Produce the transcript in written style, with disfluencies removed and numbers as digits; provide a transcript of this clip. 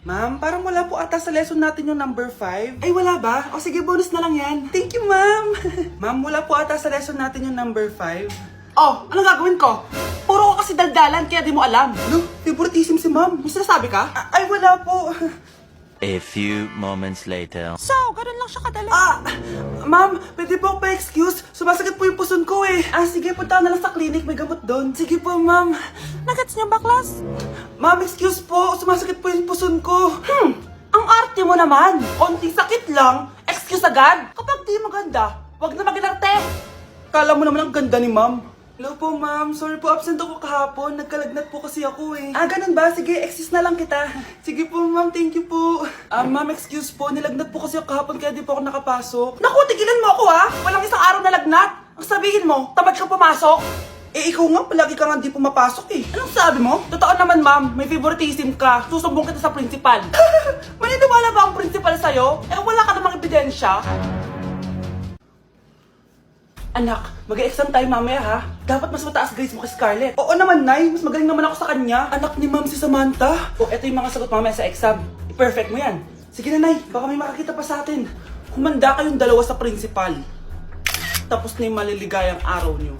Ma'am, parang wala po ata sa lesson natin yung number 5. Ay, wala ba? O sige, bonus na lang yan. Thank you, ma'am. Ma'am, wala po ata sa lesson natin yung number 5. Oh, anong gagawin ko? Puro ko kasi daldalan kaya di mo alam. Ano? Favoritism si ma'am. May sinasabi ka? Ay, wala po. A few moments later. So, ganun lang siya kadali. Ma'am, pwede po pa-excuse? Sumasakit po yung puson ko eh. Sige, punta na lang sa clinic. May gamot doon. Sige po, ma'am. Nagets niyo ba, class? Ma'am, excuse po. Sumasakit po yung puson ko. Ang arte mo naman. Konting sakit lang. Excuse agad. Kapag di maganda, wag na mag-inarte. Kala mo naman ang ganda ni ma'am. Hello po, ma'am. Sorry po, absent ako kahapon. Nagkalagnat po kasi ako eh. Ganun ba? Sige, excuse na lang kita. Sige po, ma'am. Thank you po. Ma'am, excuse po. Nilagnat po kasi ako kahapon kaya di po ako nakapasok. Naku, tigilan mo ako ha. Walang isang araw na lagnat. Ang sabihin mo, tamad ka pumasok. Ikaw nga, palagi ka nga di pumapasok eh. Anong sabi mo? Totoo naman, ma'am. May favoritism ka. Susumbong kita sa principal. Maniniwala ba ang principal sa'yo? Wala ka namang ebidensya. Anak, mag-exam tayo mamaya ha. Dapat mas mataas grades mo kay Scarlett. Oo naman, Nay. Mas magaling naman ako sa kanya. Anak ni ma'am si Samantha. Eto yung mga sagot mamaya sa exam. I-perfect mo yan. Sige na, Nay. Baka may makakita pa sa atin. Humanda kayong dalawa sa principal. Tapos na yung maliligayang araw niyo.